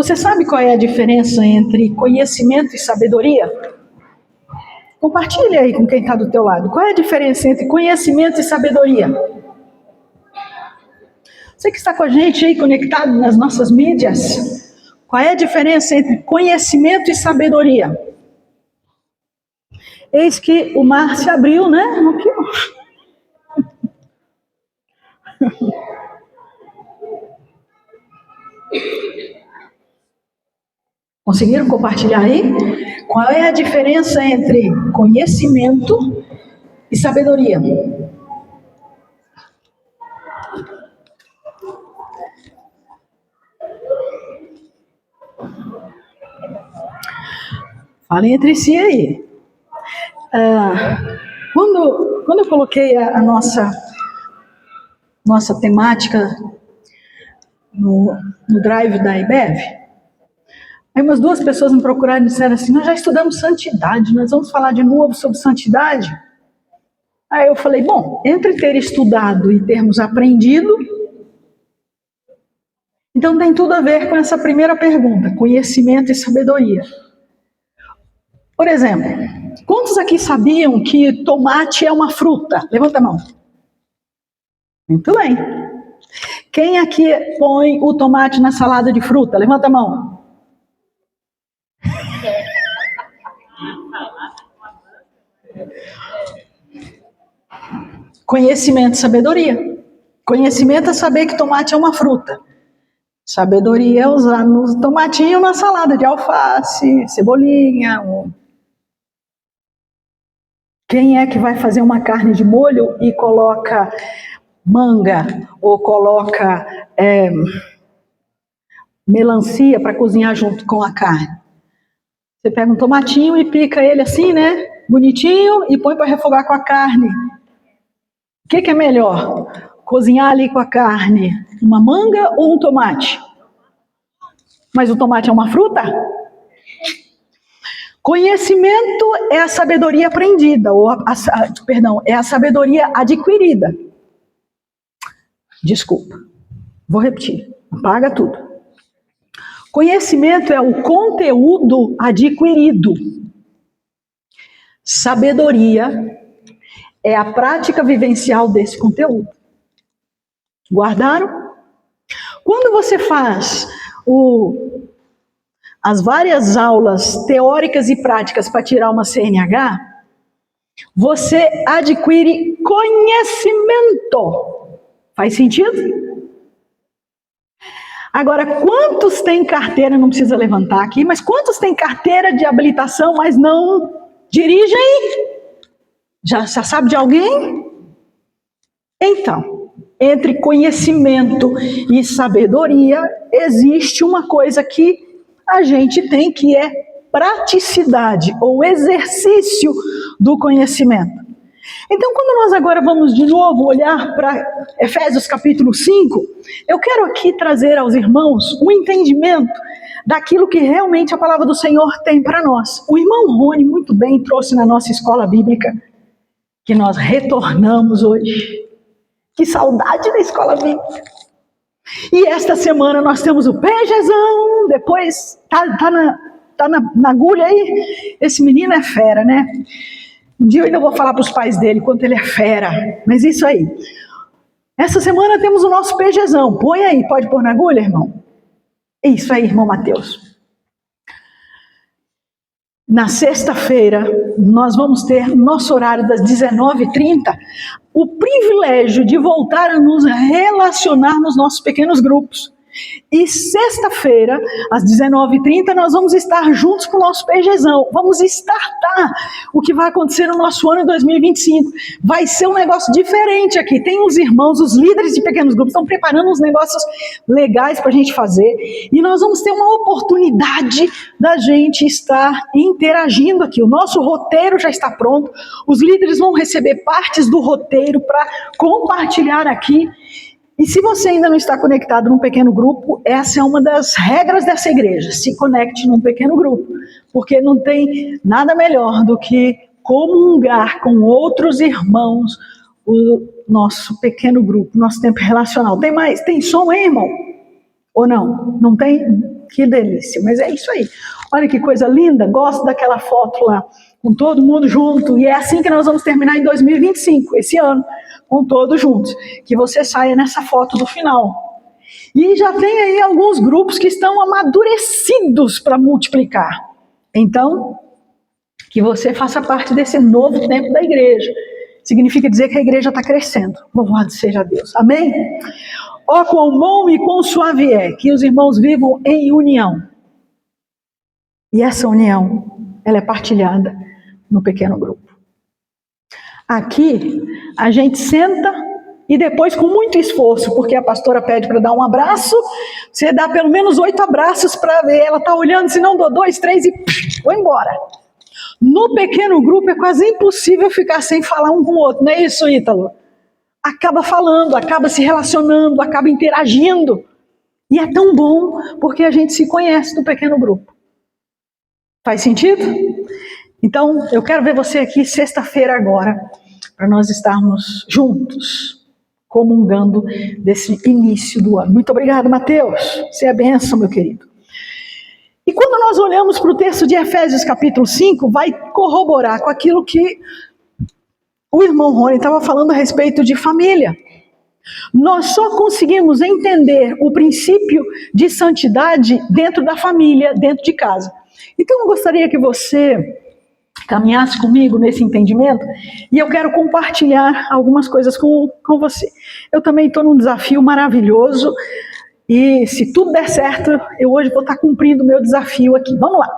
Você sabe qual é a diferença entre conhecimento e sabedoria? Compartilha aí com quem está do teu lado. Qual é a diferença entre conhecimento e sabedoria? Você que está com a gente aí conectado nas nossas mídias, qual é a diferença entre conhecimento e sabedoria? Eis que o mar se abriu, né? Conseguiram compartilhar aí? Qual é a diferença entre conhecimento e sabedoria? Falem entre si aí. Quando eu coloquei a nossa temática no drive da IBEV, aí umas 2 pessoas me procuraram e disseram assim: nós já estudamos santidade, nós vamos falar de novo sobre santidade? Aí eu falei, bom, entre ter estudado e termos aprendido, então tem tudo a ver com essa primeira pergunta, conhecimento e sabedoria. Por exemplo, quantos aqui sabiam que tomate é uma fruta? Levanta a mão. Muito bem. Quem aqui põe o tomate na salada de fruta? Levanta a mão. Conhecimento e sabedoria. Conhecimento é saber que tomate é uma fruta. Sabedoria é usar no tomatinho na salada de alface, cebolinha. Quem é que vai fazer uma carne de molho e coloca manga ou coloca melancia para cozinhar junto com a carne? Você pega um tomatinho e pica ele assim, né? Bonitinho, e põe para refogar com a carne. O que é melhor? Cozinhar ali com a carne uma manga ou um tomate? Mas o tomate é uma fruta? Conhecimento é a sabedoria aprendida, é a sabedoria adquirida. Desculpa, vou repetir, apaga tudo. Conhecimento é o conteúdo adquirido. Sabedoria é a prática vivencial desse conteúdo. Guardaram? Quando você faz as várias aulas teóricas e práticas para tirar uma CNH, você adquire conhecimento. Faz sentido? Agora, quantos têm carteira, não precisa levantar aqui, mas quantos têm carteira de habilitação, mas não dirigem? Já sabe de alguém? Então, entre conhecimento e sabedoria, existe uma coisa que a gente tem, que é praticidade ou exercício do conhecimento. Então, quando nós agora vamos de novo olhar para Efésios capítulo 5, eu quero aqui trazer aos irmãos um entendimento daquilo que realmente a palavra do Senhor tem para nós. O irmão Rony muito bem trouxe na nossa escola bíblica, que nós retornamos hoje. Que saudade da escola bíblica! E esta semana nós temos o PGzão, depois tá na agulha aí. Esse menino é fera, né? Um dia eu ainda vou falar para os pais dele quanto ele é fera, mas isso aí. Essa semana temos o nosso PGzão, põe aí, pode pôr na agulha, irmão? Isso aí, irmão Mateus. Na sexta-feira, nós vamos ter nosso horário das 19h30, o privilégio de voltar a nos relacionar nos nossos pequenos grupos. E sexta-feira, às 19h30, nós vamos estar juntos com o nosso PGzão. Vamos startar o que vai acontecer no nosso ano 2025. Vai ser um negócio diferente aqui. Tem os irmãos, os líderes de pequenos grupos, estão preparando uns negócios legais para a gente fazer. E nós vamos ter uma oportunidade da gente estar interagindo aqui. O nosso roteiro já está pronto. Os líderes vão receber partes do roteiro para compartilhar aqui. E se você ainda não está conectado num pequeno grupo, essa é uma das regras dessa igreja. Se conecte num pequeno grupo, porque não tem nada melhor do que comungar com outros irmãos o nosso pequeno grupo, nosso tempo relacional. Tem mais? Tem som aí, irmão? Ou não? Não tem? Que delícia, mas é isso aí. Olha que coisa linda, gosto daquela foto lá, com todo mundo junto, e é assim que nós vamos terminar em 2025, esse ano, com todos juntos. Que você saia nessa foto do final. E já tem aí alguns grupos que estão amadurecidos para multiplicar. Então, que você faça parte desse novo tempo da igreja. Significa dizer que a igreja está crescendo. Louvado seja Deus. Amém? Ó, quão bom e quão suave é que os irmãos vivam em união. E essa união, ela é partilhada no pequeno grupo. Aqui, a gente senta e depois, com muito esforço, porque a pastora pede para dar um abraço, você dá pelo menos 8 abraços para ver. Ela está olhando, se não dou 2, 3 e vou embora. No pequeno grupo é quase impossível ficar sem falar um com o outro, não é isso, Ítalo? Acaba falando, acaba se relacionando, acaba interagindo. E é tão bom porque a gente se conhece no pequeno grupo. Faz sentido? Então, eu quero ver você aqui sexta-feira agora, para nós estarmos juntos, comungando desse início do ano. Muito obrigado, Mateus. Você é bênção, meu querido. E quando nós olhamos para o texto de Efésios capítulo 5, vai corroborar com aquilo que o irmão Rony estava falando a respeito de família. Nós só conseguimos entender o princípio de santidade dentro da família, dentro de casa. Então eu gostaria que você caminhasse comigo nesse entendimento e eu quero compartilhar algumas coisas com você. Eu também estou num desafio maravilhoso. E se tudo der certo, eu hoje vou estar cumprindo o meu desafio aqui. Vamos lá.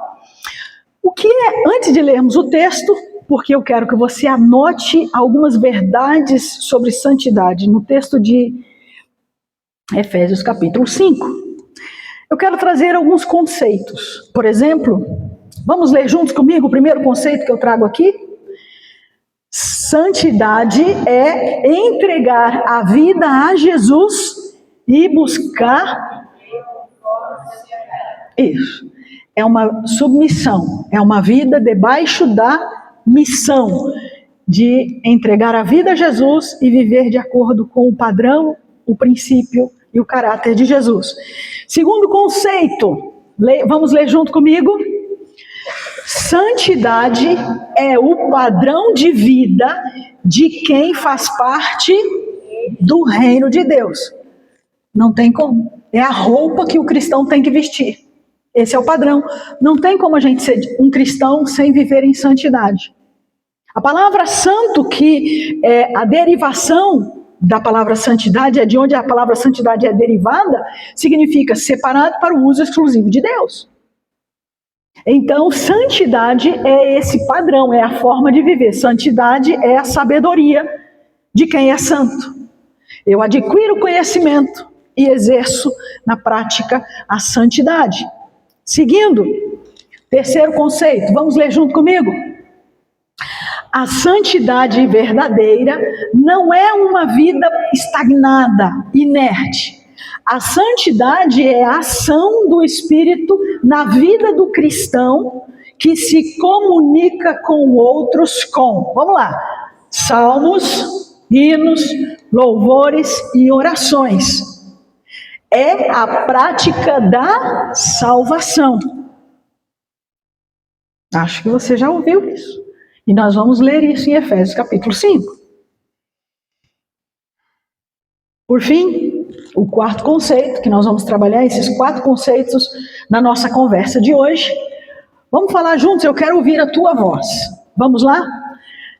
O que é, antes de lermos o texto, porque eu quero que você anote algumas verdades sobre santidade no texto de Efésios capítulo 5. Eu quero trazer alguns conceitos. Por exemplo, vamos ler juntos comigo o primeiro conceito que eu trago aqui? Santidade é entregar a vida a Jesus e buscar. Isso. É uma submissão. É uma vida debaixo da missão de entregar a vida a Jesus e viver de acordo com o padrão, o princípio e o caráter de Jesus. Segundo conceito, vamos ler junto comigo? Santidade é o padrão de vida de quem faz parte do reino de Deus. Não tem como. É a roupa que o cristão tem que vestir. Esse é o padrão. Não tem como a gente ser um cristão sem viver em santidade. A palavra santo, que é a derivação da palavra santidade, é de onde a palavra santidade é derivada, significa separado para o uso exclusivo de Deus. Então, santidade é esse padrão, é a forma de viver. Santidade é a sabedoria de quem é santo. Eu adquiro conhecimento e exerço na prática a santidade. Seguindo, terceiro conceito, vamos ler junto comigo? A santidade verdadeira não é uma vida estagnada, inerte. A santidade é a ação do Espírito na vida do cristão que se comunica com outros com, vamos lá, salmos, hinos, louvores e orações. É a prática da salvação. Acho que você já ouviu isso. E nós vamos ler isso em Efésios capítulo 5. Por fim, o quarto conceito, que nós vamos trabalhar esses 4 conceitos na nossa conversa de hoje. Vamos falar juntos, eu quero ouvir a tua voz. Vamos lá?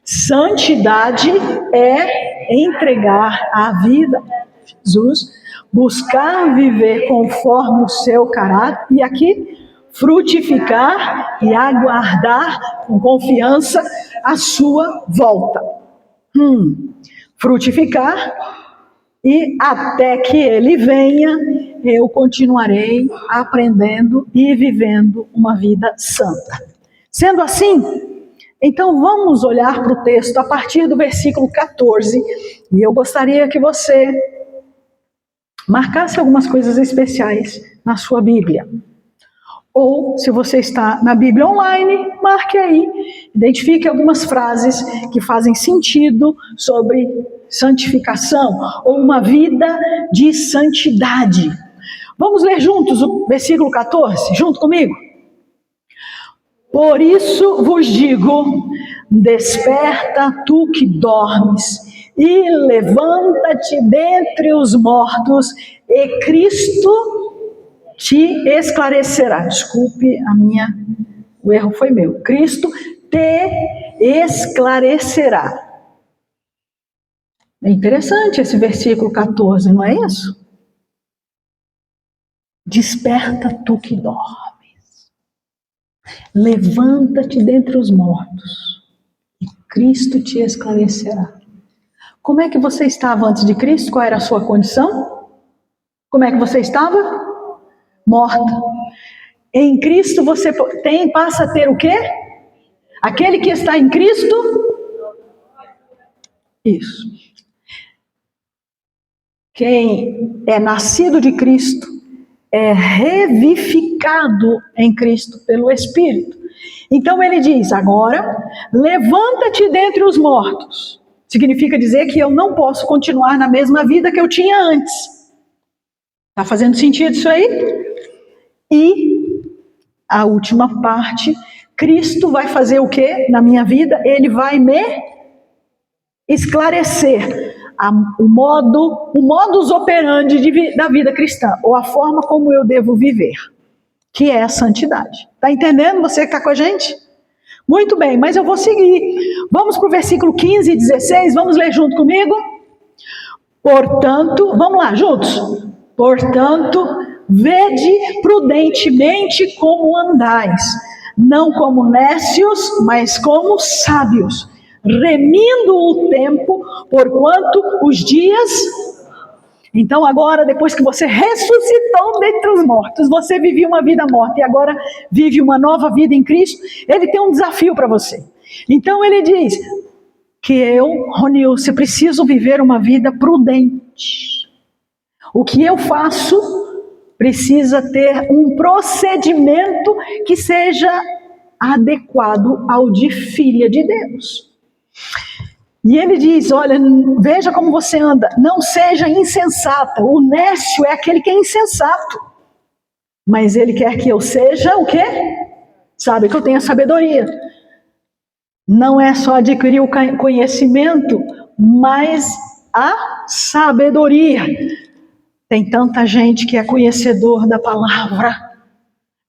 Santidade é entregar a vida a Jesus, buscar viver conforme o seu caráter, e aqui, frutificar e aguardar com confiança a sua volta. Frutificar e até que ele venha, eu continuarei aprendendo e vivendo uma vida santa. Sendo assim, então vamos olhar para o texto a partir do versículo 14, e eu gostaria que você marcasse algumas coisas especiais na sua Bíblia. Ou, se você está na Bíblia online, marque aí, identifique algumas frases que fazem sentido sobre santificação, ou uma vida de santidade. Vamos ler juntos o versículo 14, junto comigo? Por isso vos digo, desperta tu que dormes, e levanta-te dentre os mortos, e Cristo te esclarecerá. Desculpe, o erro foi meu. Cristo te esclarecerá. É interessante esse versículo 14, não é isso? Desperta tu que dormes, levanta-te dentre os mortos, e Cristo te esclarecerá. Como é que você estava antes de Cristo? Qual era a sua condição? Como é que você estava? Morta. Em Cristo você passa a ter o quê? Aquele que está em Cristo? Isso. Quem é nascido de Cristo é revivificado em Cristo pelo Espírito. Então ele diz, agora, levanta-te dentre os mortos. Significa dizer que eu não posso continuar na mesma vida que eu tinha antes. Está fazendo sentido isso aí? E a última parte, Cristo vai fazer o quê na minha vida? Ele vai me esclarecer o modus operandi da vida cristã, ou a forma como eu devo viver, que é a santidade. Está entendendo? Você que está com a gente? Muito bem, mas eu vou seguir. Vamos para o versículo 15 e 16, vamos ler junto comigo? Portanto, vamos lá, juntos. Portanto, vede prudentemente como andais, não como nécios, mas como sábios, remindo o tempo, porquanto os dias... Então agora, depois que você ressuscitou dentre os mortos, você vivia uma vida morta e agora vive uma nova vida em Cristo, ele tem um desafio para você. Então ele diz que eu, Ronilce, preciso viver uma vida prudente. O que eu faço precisa ter um procedimento que seja adequado ao de filha de Deus. E ele diz, olha, veja como você anda, não seja insensata. O nécio é aquele que é insensato. Mas ele quer que eu seja o quê? Sabe, que eu tenha sabedoria. Não é só adquirir o conhecimento, mas a sabedoria. Tem tanta gente que é conhecedor da palavra.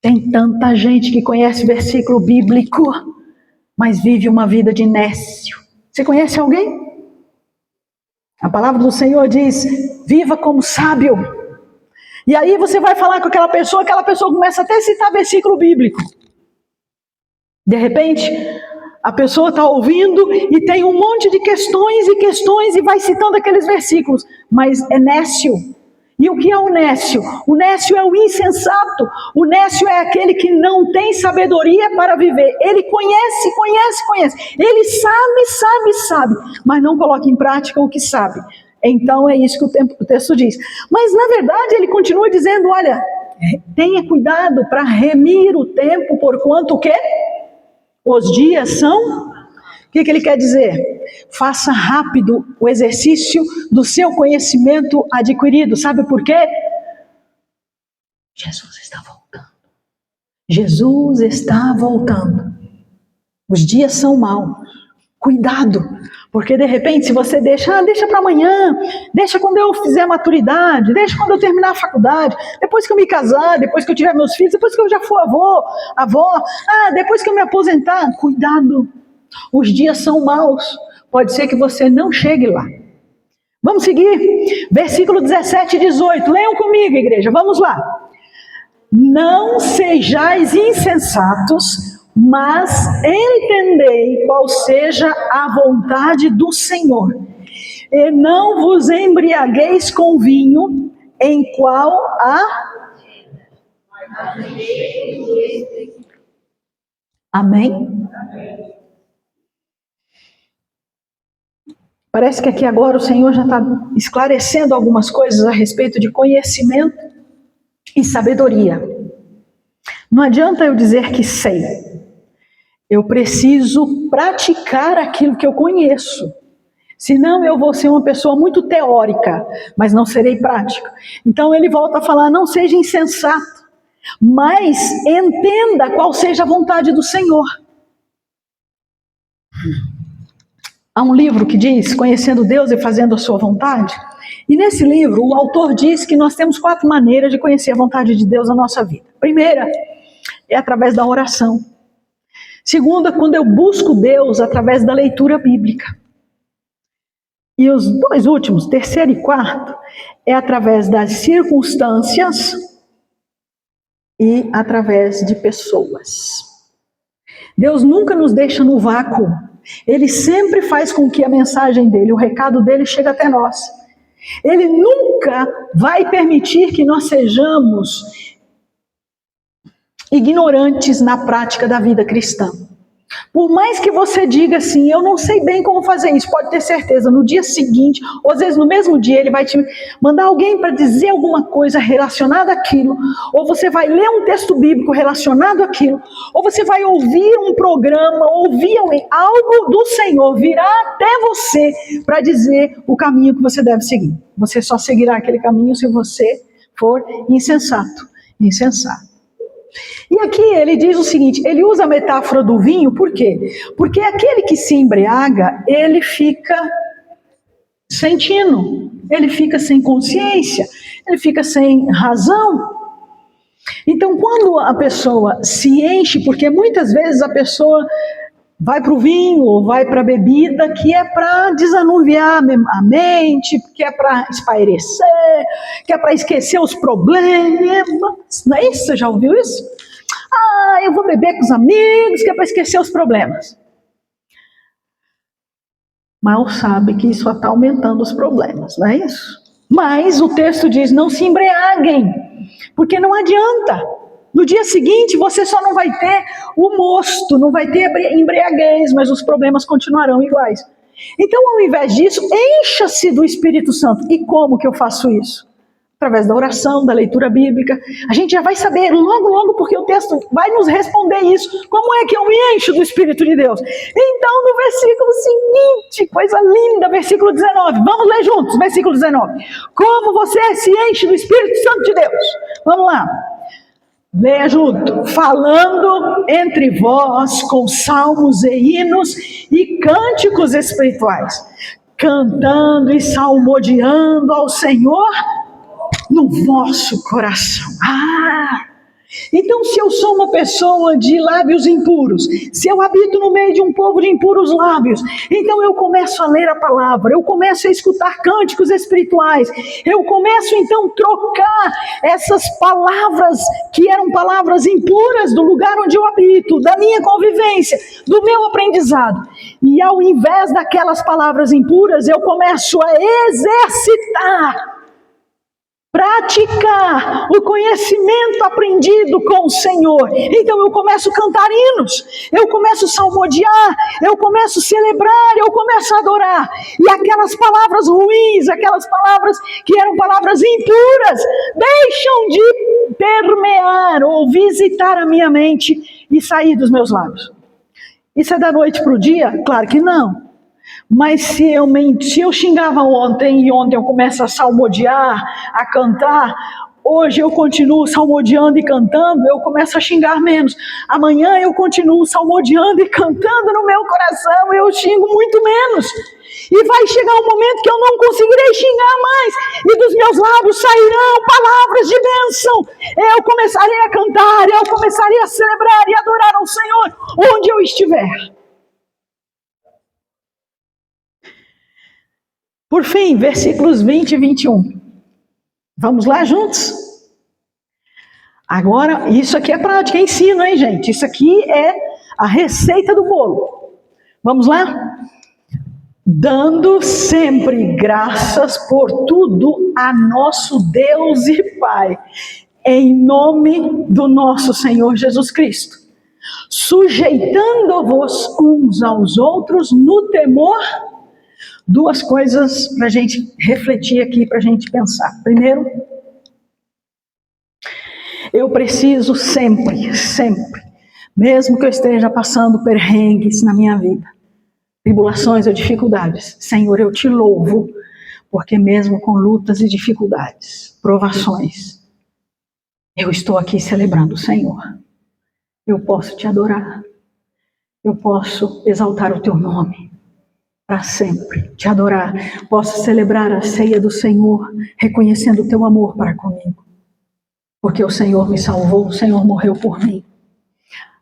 Tem tanta gente que conhece versículo bíblico, mas vive uma vida de nécio. Você conhece alguém? A palavra do Senhor diz, viva como sábio. E aí você vai falar com aquela pessoa começa até a citar versículo bíblico. De repente, a pessoa está ouvindo e tem um monte de questões e vai citando aqueles versículos, mas é nécio. E o que é o nécio? O nécio é o insensato. O nécio é aquele que não tem sabedoria para viver. Ele conhece. Ele sabe, mas não coloca em prática o que sabe. Então é isso que o texto diz. Mas na verdade ele continua dizendo, olha, tenha cuidado para remir o tempo, porquanto o quê? Os dias são... O que ele quer dizer? Faça rápido o exercício do seu conhecimento adquirido. Sabe por quê? Jesus está voltando. Jesus está voltando. Os dias são maus. Cuidado, porque de repente se você deixa para amanhã, deixa quando eu fizer maturidade, deixa quando eu terminar a faculdade, depois que eu me casar, depois que eu tiver meus filhos, depois que eu já for avó, depois que eu me aposentar, cuidado. Os dias são maus, pode ser que você não chegue lá. Vamos seguir, versículo 17 e 18, leiam comigo, igreja, vamos lá. Não sejais insensatos, mas entendei qual seja a vontade do Senhor. E não vos embriagueis com vinho, em qual há... Amém? Parece que aqui agora o Senhor já está esclarecendo algumas coisas a respeito de conhecimento e sabedoria. Não adianta eu dizer que sei. Eu preciso praticar aquilo que eu conheço. Senão eu vou ser uma pessoa muito teórica, mas não serei prática. Então ele volta a falar, não seja insensato, mas entenda qual seja a vontade do Senhor. Há um livro que diz, Conhecendo Deus e Fazendo a Sua Vontade. E nesse livro, o autor diz que nós temos 4 maneiras de conhecer a vontade de Deus na nossa vida. Primeira, é através da oração. Segunda, quando eu busco Deus através da leitura bíblica. E os 2 últimos, terceiro e quarto, é através das circunstâncias e através de pessoas. Deus nunca nos deixa no vácuo. Ele sempre faz com que a mensagem dele, o recado dele chegue até nós. Ele nunca vai permitir que nós sejamos ignorantes na prática da vida cristã. Por mais que você diga assim, eu não sei bem como fazer isso, pode ter certeza, no dia seguinte, ou às vezes no mesmo dia, ele vai te mandar alguém para dizer alguma coisa relacionada àquilo, ou você vai ler um texto bíblico relacionado àquilo, ou você vai ouvir um programa, ouvir algo do Senhor, virá até você para dizer o caminho que você deve seguir. Você só seguirá aquele caminho se você for insensato. E aqui ele diz o seguinte, ele usa a metáfora do vinho, por quê? Porque aquele que se embriaga, ele fica sem tino, ele fica sem consciência, ele fica sem razão. Então quando a pessoa se enche, porque muitas vezes a pessoa vai para o vinho ou vai para a bebida que é para desanuviar a mente, que é para espairecer, que é para esquecer os problemas, não é isso? Você já ouviu isso? Ah, eu vou beber com os amigos, que é para esquecer os problemas. Mal sabe que isso está aumentando os problemas, não é isso? Mas o texto diz, não se embriaguem, porque não adianta. No dia seguinte você só não vai ter o mosto, não vai ter embriaguez, mas os problemas continuarão iguais. Então, ao invés disso, encha-se do Espírito Santo. E como que eu faço isso? Através da oração, da leitura bíblica. A gente já vai saber logo, porque o texto vai nos responder isso. Como é que eu me encho do Espírito de Deus? Então, no versículo seguinte, coisa linda, versículo 19. Vamos ler juntos, versículo 19. Como você se enche do Espírito Santo de Deus? Vamos lá. Leia junto. Falando entre vós com salmos e hinos e cânticos espirituais. Cantando e salmodiando ao Senhor no vosso coração. Então se eu sou uma pessoa de lábios impuros, se eu habito no meio de um povo de impuros lábios, então eu começo a ler a palavra, eu começo a escutar cânticos espirituais, eu começo então a trocar essas palavras que eram palavras impuras do lugar onde eu habito, da minha convivência, do meu aprendizado, e ao invés daquelas palavras impuras, eu começo a exercitar, praticar o conhecimento aprendido com o Senhor. Então eu começo a cantar hinos, eu começo a salmodiar, eu começo a celebrar, eu começo a adorar. E aquelas palavras ruins, aquelas palavras que eram palavras impuras, deixam de permear ou visitar a minha mente e sair dos meus lábios. Isso é da noite para o dia? Claro que não. Mas se eu xingava ontem e ontem eu começo a salmodiar, a cantar, hoje eu continuo salmodiando e cantando, eu começo a xingar menos. Amanhã eu continuo salmodiando e cantando no meu coração, eu xingo muito menos. E vai chegar um momento que eu não conseguirei xingar mais, e dos meus lábios sairão palavras de bênção. Eu começarei a cantar, eu começarei a celebrar e adorar ao Senhor onde eu estiver. Por fim, versículos 20 e 21. Vamos lá juntos? Agora, isso aqui é prática, é ensino, hein, gente? Isso aqui é a receita do bolo. Vamos lá? Dando sempre graças por tudo a nosso Deus e Pai, em nome do nosso Senhor Jesus Cristo, sujeitando-vos uns aos outros no temor. Duas coisas para a gente refletir aqui, para a gente pensar. Primeiro, eu preciso sempre, mesmo que eu esteja passando perrengues na minha vida, tribulações ou dificuldades, Senhor, eu te louvo, porque mesmo com lutas e dificuldades, provações, eu estou aqui celebrando o Senhor. Eu posso te adorar, eu posso exaltar o teu nome para sempre, te adorar, posso celebrar a ceia do Senhor, reconhecendo o teu amor para comigo, porque o Senhor me salvou, o Senhor morreu por mim.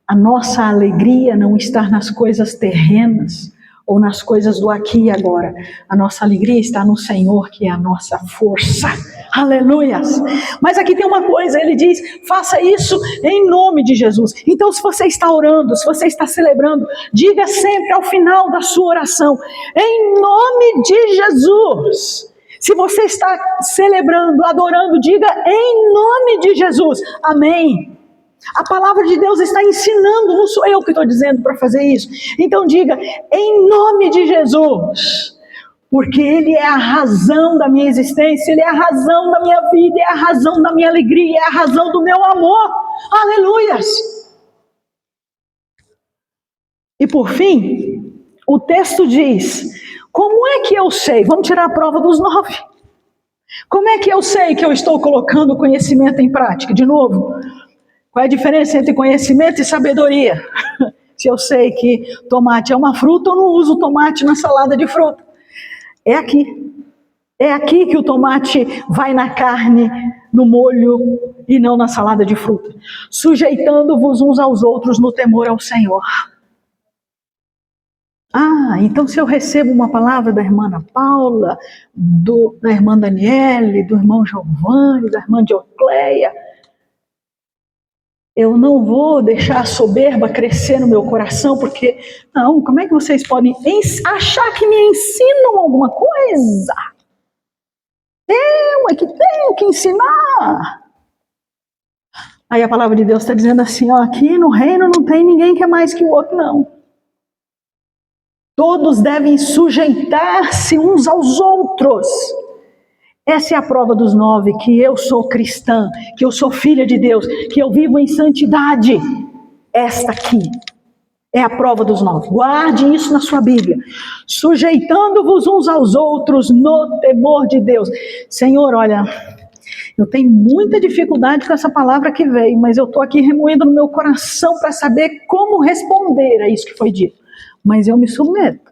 A nossa alegria não está nas coisas terrenas ou nas coisas do aqui e agora. A nossa alegria está no Senhor, que é a nossa força. Aleluias! Mas aqui tem uma coisa, ele diz, faça isso em nome de Jesus. Então, se você está orando, se você está celebrando, diga sempre ao final da sua oração, em nome de Jesus. Se você está celebrando, adorando, diga em nome de Jesus. Amém. A palavra de Deus está ensinando, não sou eu que estou dizendo para fazer isso. Então diga, em nome de Jesus, porque Ele é a razão da minha existência, Ele é a razão da minha vida, é a razão da minha alegria, é a razão do meu amor. Aleluias! E por fim, o texto diz, como é que eu sei? Vamos tirar a prova dos 9. Como é que eu sei que eu estou colocando o conhecimento em prática? De novo, qual é a diferença entre conhecimento e sabedoria? Se eu sei que tomate é uma fruta, eu não uso tomate na salada de fruta. É aqui. É aqui que o tomate vai na carne, no molho e não na salada de fruta. Sujeitando-vos uns aos outros no temor ao Senhor. Ah, então se eu recebo uma palavra da irmã Ana Paula, da irmã Daniele, do irmão Giovanni, da irmã Diocleia, eu não vou deixar a soberba crescer no meu coração, porque, não, como é que vocês podem achar que me ensinam alguma coisa? Eu é que tenho que ensinar. Aí a palavra de Deus está dizendo assim, ó, aqui no reino não tem ninguém que é mais que o outro, não. Todos devem sujeitar-se uns aos outros. Essa é a prova dos 9, que eu sou cristã, que eu sou filha de Deus, que eu vivo em santidade. Esta aqui é a prova dos 9. Guarde isso na sua Bíblia. Sujeitando-vos uns aos outros no temor de Deus. Senhor, olha, eu tenho muita dificuldade com essa palavra que veio, mas eu estou aqui remoendo no meu coração para saber como responder a isso que foi dito. Mas eu me submeto.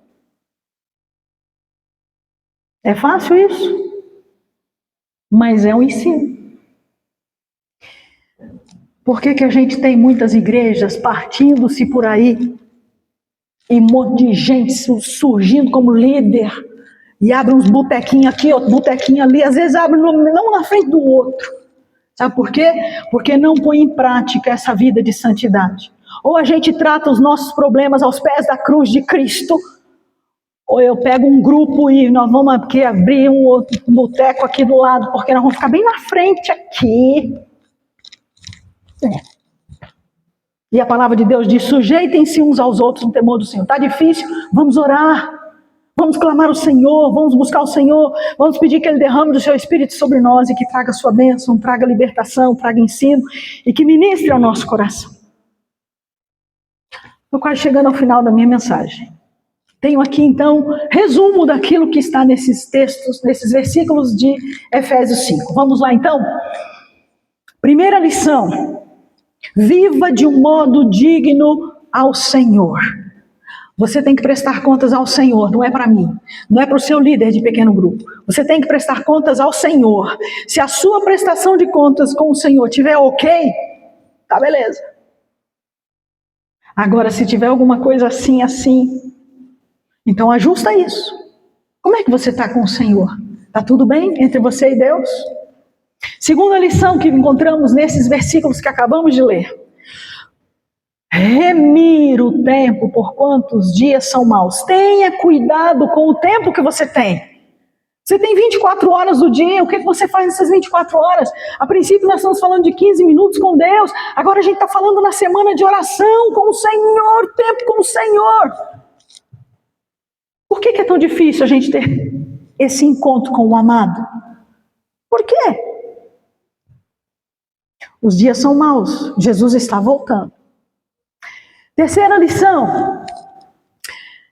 É fácil isso? Mas é um ensino. Por que a gente tem muitas igrejas partindo-se por aí e um monte de gente surgindo como líder e abre uns botequinhos aqui, outro botequinho ali, às vezes abre não na frente do outro. Sabe por quê? Porque não põe em prática essa vida de santidade. Ou a gente trata os nossos problemas aos pés da cruz de Cristo, ou eu pego um grupo e nós vamos aqui abrir um outro boteco aqui do lado, porque nós vamos ficar bem na frente aqui. E a palavra de Deus diz, sujeitem-se uns aos outros no temor do Senhor. Está difícil? Vamos orar. Vamos clamar ao Senhor, vamos buscar o Senhor, vamos pedir que Ele derrame do seu Espírito sobre nós e que traga a sua bênção, traga libertação, traga ensino e que ministre ao nosso coração. Estou quase chegando ao final da minha mensagem. Tenho aqui, então, resumo daquilo que está nesses textos, nesses versículos de Efésios 5. Vamos lá, então? Primeira lição. Viva de um modo digno ao Senhor. Você tem que prestar contas ao Senhor, não é para mim. Não é para o seu líder de pequeno grupo. Você tem que prestar contas ao Senhor. Se a sua prestação de contas com o Senhor estiver ok, tá beleza. Agora, se tiver alguma coisa assim, então ajusta isso. Como é que você está com o Senhor? Está tudo bem entre você e Deus? Segunda lição que encontramos nesses versículos que acabamos de ler. Remir o tempo, porquanto os dias são maus. Tenha cuidado com o tempo que você tem. Você tem 24 horas do dia, o que você faz nessas 24 horas? A princípio nós estamos falando de 15 minutos com Deus, agora a gente está falando na semana de oração com o Senhor, tempo com o Senhor. Por que é tão difícil a gente ter esse encontro com o amado? Por quê? Os dias são maus, Jesus está voltando. Terceira lição,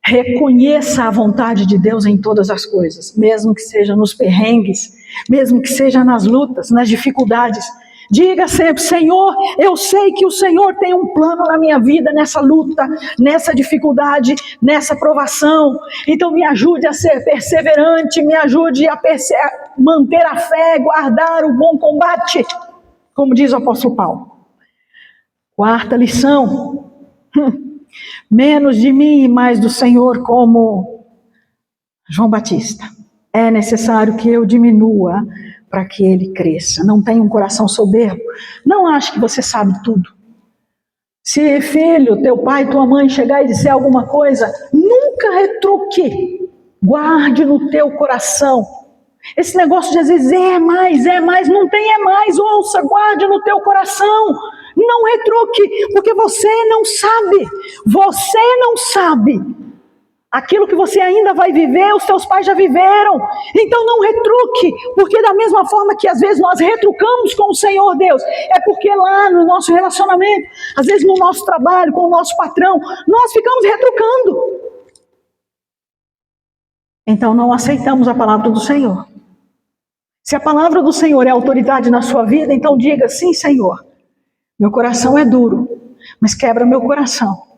Reconheça a vontade de Deus em todas as coisas, mesmo que seja nos perrengues, mesmo que seja nas lutas, nas dificuldades. Diga sempre: Senhor, eu sei que o Senhor tem um plano na minha vida, nessa luta, nessa dificuldade, nessa provação. Então me ajude a ser perseverante, me ajude a manter a fé, guardar o bom combate, como diz o apóstolo Paulo. Quarta lição: menos de mim e mais do Senhor, como João Batista. É necessário que eu diminua para que ele cresça. Não tenha um coração soberbo. Não ache que você sabe tudo. Se filho, teu pai, tua mãe chegar e dizer alguma coisa, nunca retruque. Guarde no teu coração. Esse negócio de às vezes é mais, não tem é mais. Ouça, guarde no teu coração. Não retruque, porque você não sabe. Você não sabe. Aquilo que você ainda vai viver, os seus pais já viveram. Então não retruque, porque da mesma forma que às vezes nós retrucamos com o Senhor Deus, é porque lá no nosso relacionamento, às vezes no nosso trabalho, com o nosso patrão, nós ficamos retrucando. Então não aceitamos a palavra do Senhor. Se a palavra do Senhor é autoridade na sua vida, então diga: sim, Senhor, meu coração é duro, mas quebra meu coração.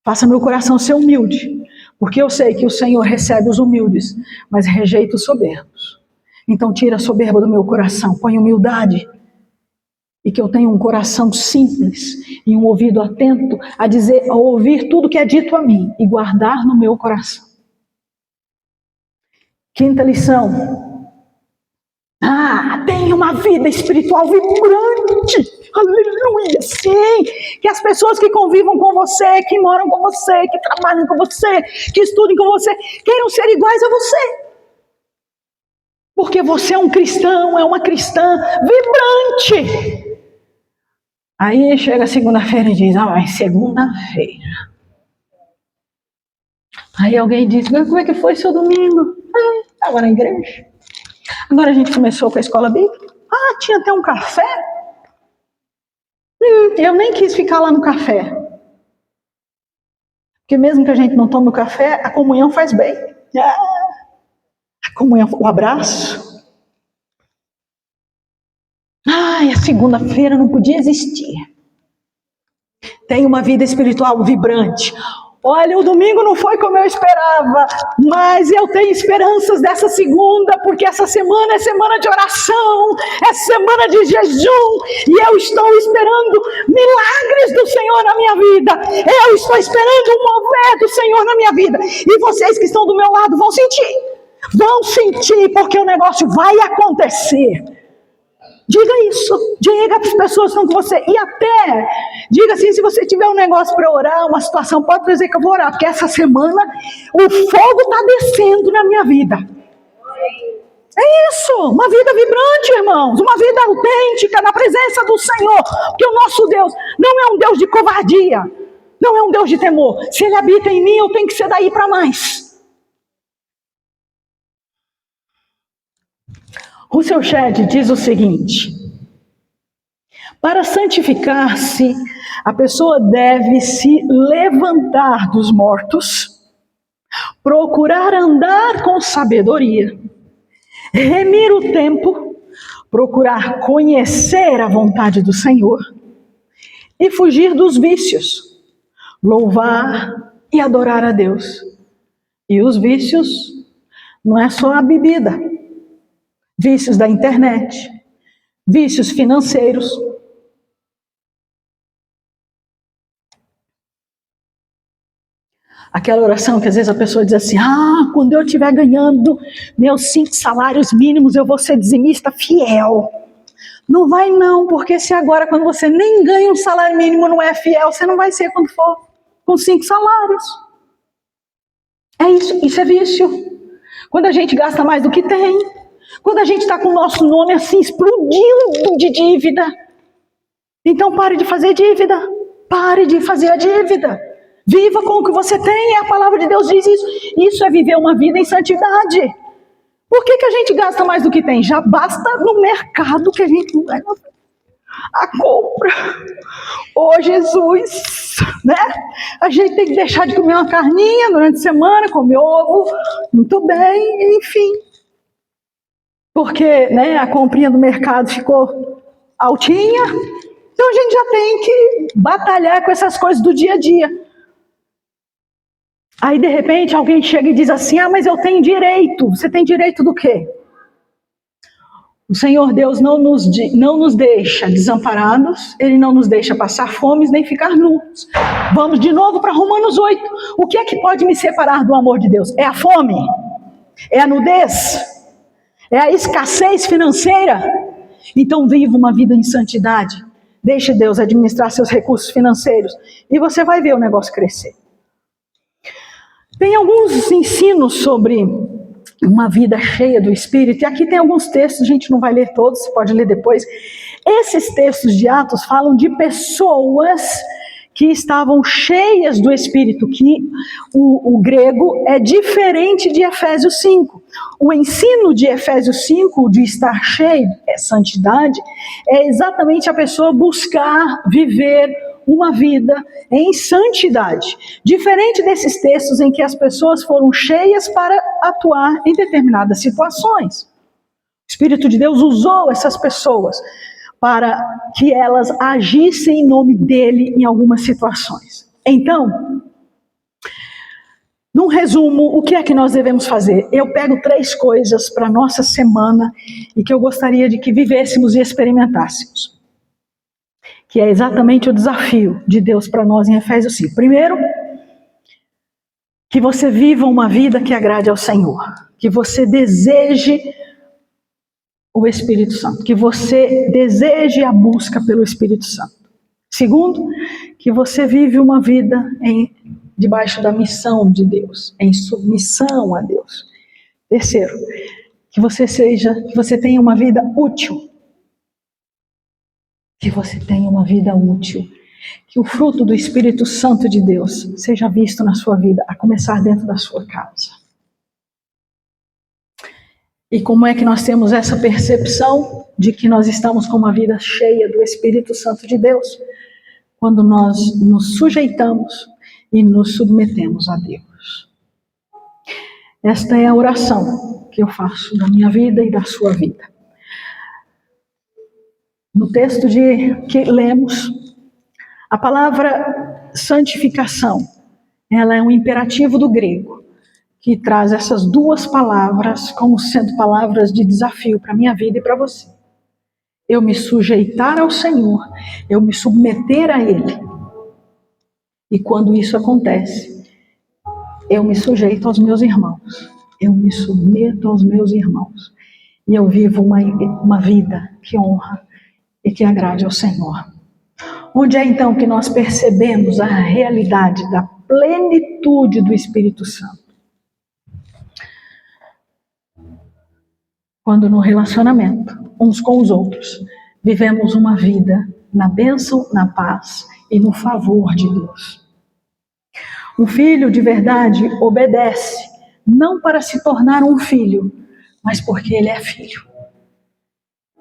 Faça meu coração ser humilde, porque eu sei que o Senhor recebe os humildes, mas rejeita os soberbos. Então tira a soberba do meu coração, põe humildade, e que eu tenha um coração simples e um ouvido atento a ouvir tudo que é dito a mim e guardar no meu coração. Quinta lição: tenha uma vida espiritual vibrante. Aleluia, sim. Que as pessoas que convivam com você, que moram com você, que trabalham com você, que estudem com você, queiram ser iguais a você. Porque você é um cristão, é uma cristã vibrante. Aí chega segunda-feira e diz: mas segunda-feira. Aí alguém diz: como é que foi seu domingo? Estava na igreja. Agora a gente começou com a escola bíblica. Tinha até um café. Eu nem quis ficar lá no café. Porque mesmo que a gente não tome o café, a comunhão faz bem. A comunhão, o abraço. A segunda-feira não podia existir. Tem uma vida espiritual vibrante. Olha, o domingo não foi como eu esperava, mas eu tenho esperanças dessa segunda, porque essa semana é semana de oração, é semana de jejum, e eu estou esperando milagres do Senhor na minha vida. Eu estou esperando um mover do Senhor na minha vida. E vocês que estão do meu lado vão sentir, porque o negócio vai acontecer. Diga isso, diga para as pessoas que estão com você, e até diga assim: se você tiver um negócio para orar, uma situação, pode dizer que eu vou orar, porque essa semana o fogo está descendo na minha vida. É isso, uma vida vibrante, irmãos, uma vida autêntica na presença do Senhor, porque o nosso Deus não é um Deus de covardia, não é um Deus de temor. Se Ele habita em mim, eu tenho que ser daí para mais. Russell Shedd diz o seguinte: para santificar-se, a pessoa deve se levantar dos mortos, procurar andar com sabedoria, remir o tempo, procurar conhecer a vontade do Senhor e fugir dos vícios, louvar e adorar a Deus. E os vícios não é só a bebida. Vícios da internet, vícios financeiros. Aquela oração que às vezes a pessoa diz assim: quando eu estiver ganhando meus 5 salários mínimos, eu vou ser dizimista fiel. Não vai não, porque se agora quando você nem ganha um salário mínimo não é fiel, você não vai ser quando for com 5 salários. É isso é vício. Quando a gente gasta mais do que tem. Quando a gente está com o nosso nome assim explodindo de dívida. Então pare de fazer dívida. Pare de fazer a dívida. Viva com o que você tem. A palavra de Deus diz isso. Isso é viver uma vida em santidade. Por que a gente gasta mais do que tem? Já basta no mercado que a gente não vai. a compra. Ô Jesus, né? A gente tem que deixar de comer uma carninha durante a semana, comer ovo, muito bem, enfim. Porque, né, a comprinha do mercado ficou altinha, então a gente já tem que batalhar com essas coisas do dia a dia. Aí, de repente, alguém chega e diz assim, mas eu tenho direito. Você tem direito do quê? O Senhor Deus não nos deixa desamparados, Ele não nos deixa passar fome nem ficar nus. Vamos de novo para Romanos 8. O que é que pode me separar do amor de Deus? É a fome? É a nudez? É a escassez financeira? Então viva uma vida em santidade. Deixe Deus administrar seus recursos financeiros e você vai ver o negócio crescer. Tem alguns ensinos sobre uma vida cheia do Espírito, e aqui tem alguns textos, a gente não vai ler todos, você pode ler depois. Esses textos de Atos falam de pessoas que estavam cheias do Espírito, que o grego é diferente de Efésios 5. O ensino de Efésios 5, de estar cheio, santidade, é exatamente a pessoa buscar viver uma vida em santidade. Diferente desses textos em que as pessoas foram cheias para atuar em determinadas situações. O Espírito de Deus usou essas pessoas para que elas agissem em nome dele em algumas situações. Então, num resumo, o que é que nós devemos fazer? Eu pego 3 coisas para a nossa semana e que eu gostaria de que vivêssemos e experimentássemos. Que é exatamente o desafio de Deus para nós em Efésios 5. Primeiro, que você viva uma vida que agrade ao Senhor. Que você deseje o Espírito Santo. Que você deseje a busca pelo Espírito Santo. Segundo, que você vive uma vida debaixo da missão de Deus, em submissão a Deus. Terceiro, que você tenha uma vida útil. Que você tenha uma vida útil. Que o fruto do Espírito Santo de Deus seja visto na sua vida, a começar dentro da sua casa. E como é que nós temos essa percepção de que nós estamos com uma vida cheia do Espírito Santo de Deus? Quando nós nos sujeitamos e nos submetemos a Deus. Esta é a oração que eu faço da minha vida e da sua vida. No texto que lemos, a palavra santificação, ela é um imperativo do grego, que traz essas 2 palavras como sendo palavras de desafio para a minha vida e para você. Eu me sujeitar ao Senhor, eu me submeter a Ele. E quando isso acontece, eu me sujeito aos meus irmãos, eu me submeto aos meus irmãos. E eu vivo uma vida que honra e que agrade ao Senhor. Onde é então que nós percebemos a realidade da plenitude do Espírito Santo? Quando no relacionamento, uns com os outros, vivemos uma vida na bênção, na paz e no favor de Deus. Um filho de verdade obedece, não para se tornar um filho, mas porque ele é filho.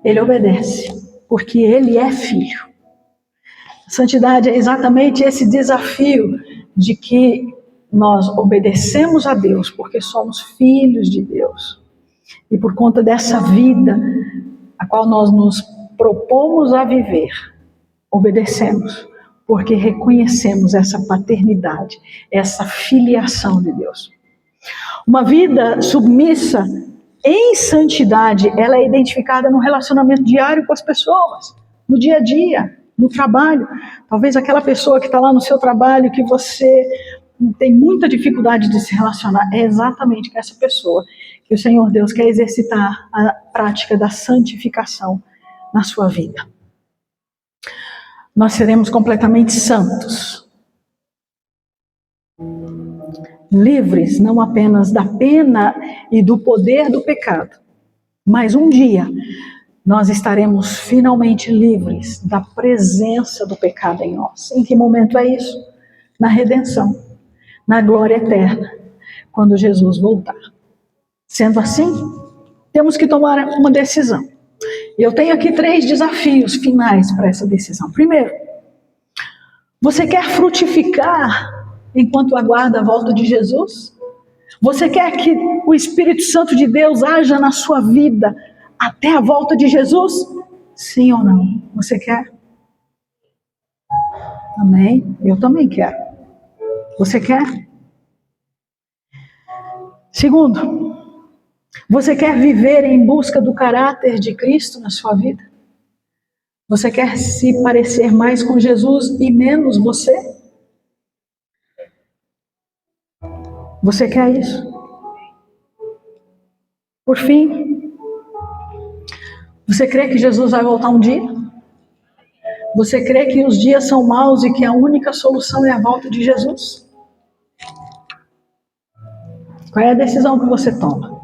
Ele obedece, porque ele é filho. A santidade é exatamente esse desafio de que nós obedecemos a Deus, porque somos filhos de Deus. E por conta dessa vida, a qual nós nos propomos a viver, obedecemos, porque reconhecemos essa paternidade, essa filiação de Deus. Uma vida submissa em santidade, ela é identificada no relacionamento diário com as pessoas, no dia a dia, no trabalho. Talvez aquela pessoa que está lá no seu trabalho, que você tem muita dificuldade de se relacionar, é exatamente com essa pessoa que o Senhor Deus quer exercitar a prática da santificação na sua vida. Nós seremos completamente santos. Livres não apenas da pena e do poder do pecado, mas um dia nós estaremos finalmente livres da presença do pecado em nós. Em que momento é isso? Na redenção, na glória eterna, quando Jesus voltar. Sendo assim, temos que tomar uma decisão. Eu tenho aqui 3 desafios finais para essa decisão. Primeiro, você quer frutificar enquanto aguarda a volta de Jesus? Você quer que o Espírito Santo de Deus haja na sua vida até a volta de Jesus? Sim ou não? Você quer? Amém? Eu também quero. Você quer? Segundo, você quer viver em busca do caráter de Cristo na sua vida? Você quer se parecer mais com Jesus e menos você? Você quer isso? Por fim, você crê que Jesus vai voltar um dia? Você crê que os dias são maus e que a única solução é a volta de Jesus? Qual é a decisão que você toma?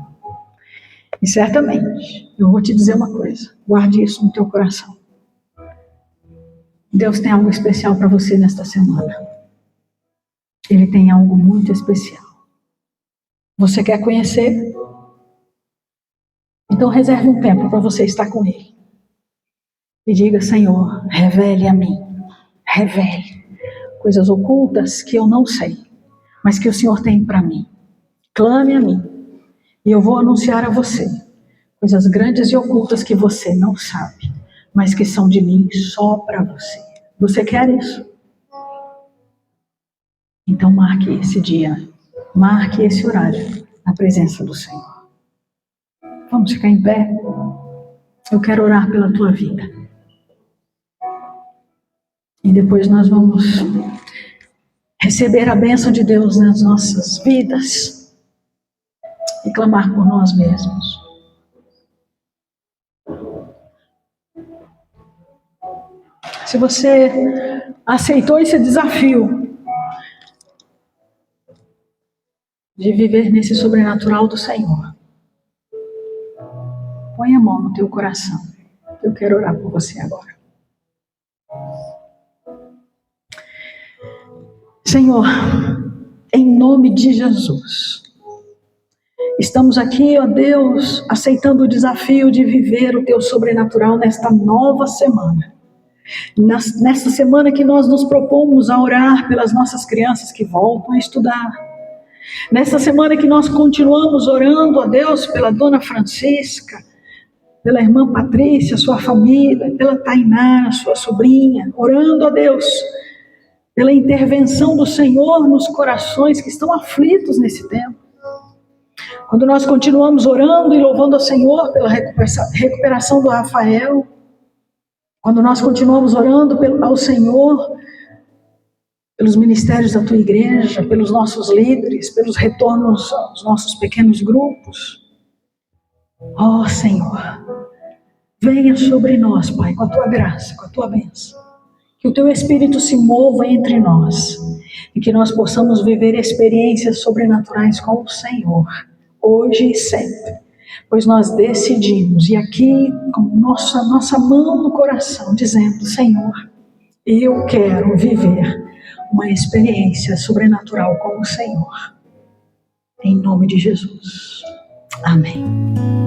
E certamente, eu vou te dizer uma coisa, guarde isso no teu coração. Deus tem algo especial para você nesta semana. Ele tem algo muito especial. Você quer conhecer? Então reserve um tempo para você estar com Ele. E diga, Senhor, revele a mim, revele coisas ocultas que eu não sei, mas que o Senhor tem para mim. Clame a mim, e eu vou anunciar a você coisas grandes e ocultas que você não sabe, mas que são de mim só para você. Você quer isso? Então marque esse dia, marque esse horário na presença do Senhor. Vamos ficar em pé? Eu quero orar pela tua vida. E depois nós vamos receber a bênção de Deus nas nossas vidas e clamar por nós mesmos. Se você aceitou esse desafio de viver nesse sobrenatural do Senhor, põe a mão no teu coração. Eu quero orar por você agora. Senhor, em nome de Jesus, estamos aqui, ó Deus, aceitando o desafio de viver o teu sobrenatural nesta nova semana. Nesta semana que nós nos propomos a orar pelas nossas crianças que voltam a estudar. Nesta semana que nós continuamos orando a Deus pela Dona Francisca, pela irmã Patrícia, sua família, pela Tainá, sua sobrinha, orando a Deus pela intervenção do Senhor nos corações que estão aflitos nesse tempo. Quando nós continuamos orando e louvando ao Senhor pela recuperação do Rafael, quando nós continuamos orando ao Senhor pelos ministérios da tua igreja, pelos nossos líderes, pelos retornos aos nossos pequenos grupos, ó Senhor, venha sobre nós, Pai, com a tua graça, com a tua bênção. Que o teu Espírito se mova entre nós e que nós possamos viver experiências sobrenaturais com o Senhor, hoje e sempre. Pois nós decidimos, e aqui com nossa mão no coração, dizendo, Senhor, eu quero viver uma experiência sobrenatural com o Senhor. Em nome de Jesus. Amém.